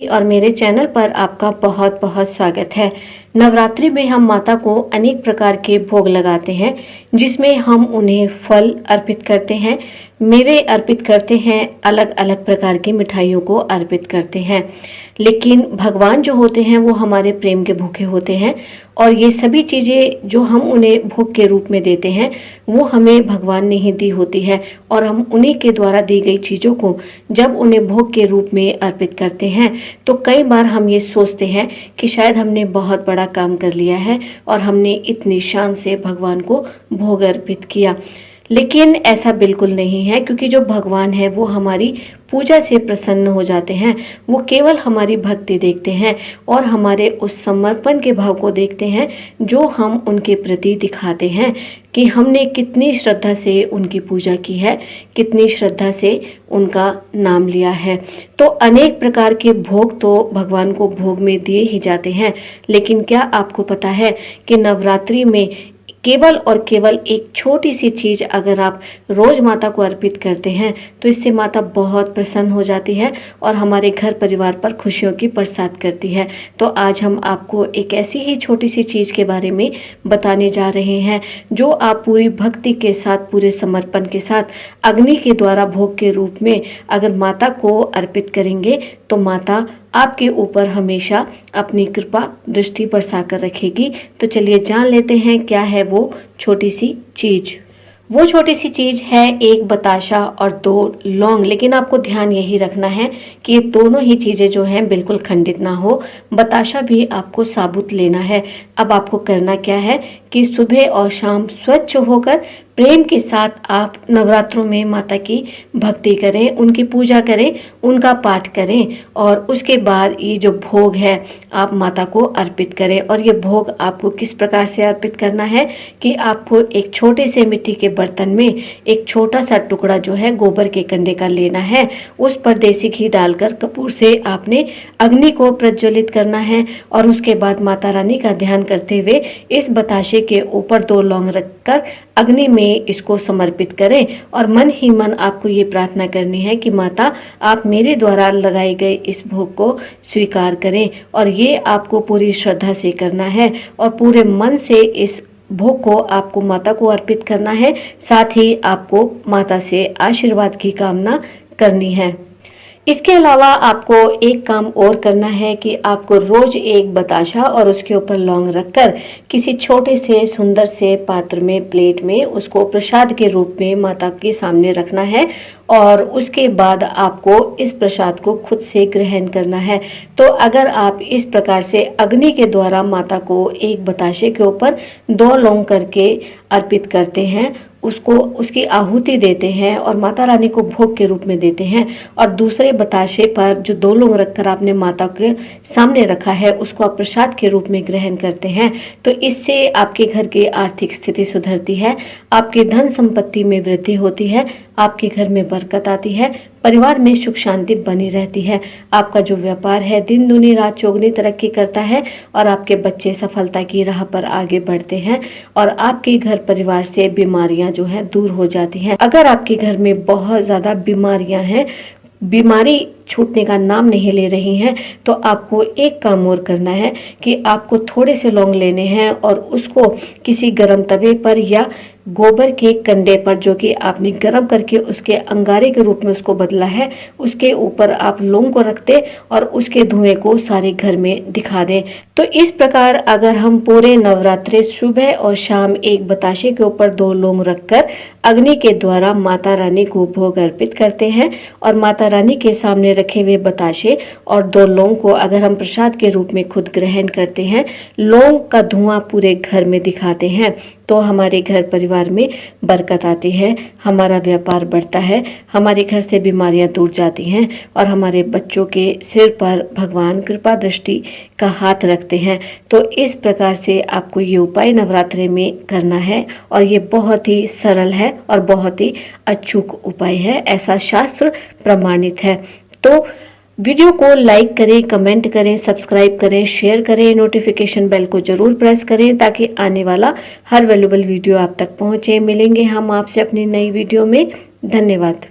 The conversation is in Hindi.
और मेरे चैनल पर आपका बहुत बहुत स्वागत है। नवरात्रि में हम माता को अनेक प्रकार के भोग लगाते हैं, जिसमें हम उन्हें फल अर्पित करते हैं, मेवे अर्पित करते हैं, अलग अलग प्रकार की मिठाइयों को अर्पित करते हैं। लेकिन भगवान जो होते हैं वो हमारे प्रेम के भूखे होते हैं, और ये सभी चीज़ें जो हम उन्हें भोग के रूप में देते हैं वो हमें भगवान ने ही दी होती है। और हम उन्हीं के द्वारा दी गई चीज़ों को जब उन्हें भोग के रूप में अर्पित करते हैं तो कई बार हम ये सोचते हैं कि शायद हमने बहुत बड़ा काम कर लिया है और हमने इतनी शान से भगवान को भोग अर्पित किया। लेकिन ऐसा बिल्कुल नहीं है, क्योंकि जो भगवान है वो हमारी पूजा से प्रसन्न हो जाते हैं। वो केवल हमारी भक्ति देखते हैं और हमारे उस समर्पण के भाव को देखते हैं जो हम उनके प्रति दिखाते हैं, कि हमने कितनी श्रद्धा से उनकी पूजा की है, कितनी श्रद्धा से उनका नाम लिया है। तो अनेक प्रकार के भोग तो भगवान को भोग में दिए ही जाते हैं, लेकिन क्या आपको पता है कि नवरात्रि में केवल और केवल एक छोटी सी चीज़ अगर आप रोज माता को अर्पित करते हैं तो इससे माता बहुत प्रसन्न हो जाती है और हमारे घर परिवार पर खुशियों की बरसात करती है। तो आज हम आपको एक ऐसी ही छोटी सी चीज़ के बारे में बताने जा रहे हैं जो आप पूरी भक्ति के साथ, पूरे समर्पण के साथ अग्नि के द्वारा भोग के रूप में अगर माता को अर्पित करेंगे तो माता आपके ऊपर हमेशा अपनी कृपा दृष्टि बरसाकर रखेगी। तो चलिए जान लेते हैं क्या है वो छोटी सी चीज़। वो छोटी सी चीज़ है एक बताशा और 2 लौंग। लेकिन आपको ध्यान यही रखना है कि ये दोनों ही चीज़ें जो हैं बिल्कुल खंडित ना हो। बताशा भी आपको साबुत लेना है। अब आपको करना क्या है कि सुबह और शाम स्वच्छ होकर प्रेम के साथ आप नवरात्रों में माता की भक्ति करें, उनकी पूजा करें, उनका पाठ करें, और उसके बाद ये जो भोग है आप माता को अर्पित करें। और ये भोग आपको किस प्रकार से अर्पित करना है कि आपको एक छोटे से मिट्टी के बर्तन में एक छोटा सा टुकड़ा जो है गोबर के कंडे का लेना है। उस पर देसी घी डालकर कपूर से आपने अग्नि को प्रज्वलित करना है, और उसके बाद माता रानी का ध्यान करते हुए इस बताशे के ऊपर 2 लौंग रखकर अग्नि में इसको समर्पित करें। और मन ही मन आपको ये प्रार्थना करनी है कि माता आप मेरे द्वारा लगाए गए इस भोग को स्वीकार करें। और ये आपको पूरी श्रद्धा से करना है और पूरे मन से इस भोग को आपको माता को अर्पित करना है। साथ ही आपको माता से आशीर्वाद की कामना करनी है। इसके अलावा आपको एक काम और करना है कि आपको रोज एक बताशा और उसके ऊपर लौंग रखकर किसी छोटे से सुंदर से पात्र में, प्लेट में उसको प्रसाद के रूप में माता के सामने रखना है। और उसके बाद आपको इस प्रसाद को खुद से ग्रहण करना है। तो अगर आप इस प्रकार से अग्नि के द्वारा माता को एक बताशे के ऊपर 2 लौंग करके अर्पित करते हैं, उसको उसकी आहुति देते हैं और माता रानी को भोग के रूप में देते हैं, और दूसरे बताशे पर जो 2 लौंग रखकर आपने माता के सामने रखा है उसको आप प्रसाद के रूप में ग्रहण करते हैं, तो इससे आपके घर की आर्थिक स्थिति सुधरती है, आपकी धन संपत्ति में वृद्धि होती है, आपके घर में बरकत आती है, परिवार में सुख शांति बनी रहती है, आपका जो व्यापार है दिन दूनी रात चौगुनी तरक्की करता है, और आपके बच्चे सफलता की राह पर आगे बढ़ते हैं, और आपके घर परिवार से बीमारियां जो है दूर हो जाती हैं। अगर आपके घर में बहुत ज़्यादा बीमारियां हैं, बीमारी छूटने का नाम नहीं ले रही हैं, तो आपको एक काम और करना है कि आपको थोड़े से लौंग लेने हैं और उसको किसी गर्म तवे पर या गोबर के कंडे पर, जो कि आपने गर्म करके उसके अंगारे के रूप में उसको बदला है, उसके ऊपर आप लौंग को रख दें और उसके धुएं को सारे घर में दिखा दें। तो इस प्रकार अगर हम पूरे नवरात्रि सुबह और शाम एक बताशे के ऊपर 2 लौंग रखकर अग्नि के द्वारा माता रानी को भोग अर्पित करते हैं, और माता रानी के सामने रखे हुए बताशे और 2 लौंग को अगर हम प्रसाद के रूप में खुद ग्रहण करते हैं, लौंग का धुआं पूरे घर में दिखाते हैं, तो हमारे घर परिवार में बरकत आती है, हमारा व्यापार बढ़ता है, हमारे घर से बीमारियां दूर जाती हैं, और हमारे बच्चों के सिर पर भगवान कृपा दृष्टि का हाथ रखते हैं। तो इस प्रकार से आपको ये उपाय नवरात्रि में करना है, और ये बहुत ही सरल है और बहुत ही अचूक उपाय है, ऐसा शास्त्र प्रमाणित है। तो वीडियो को लाइक करें, कमेंट करें, सब्सक्राइब करें, शेयर करें, नोटिफिकेशन बेल को जरूर प्रेस करें ताकि आने वाला हर वैल्यूएबल वीडियो आप तक पहुंचे। मिलेंगे हम आपसे अपनी नई वीडियो में। धन्यवाद।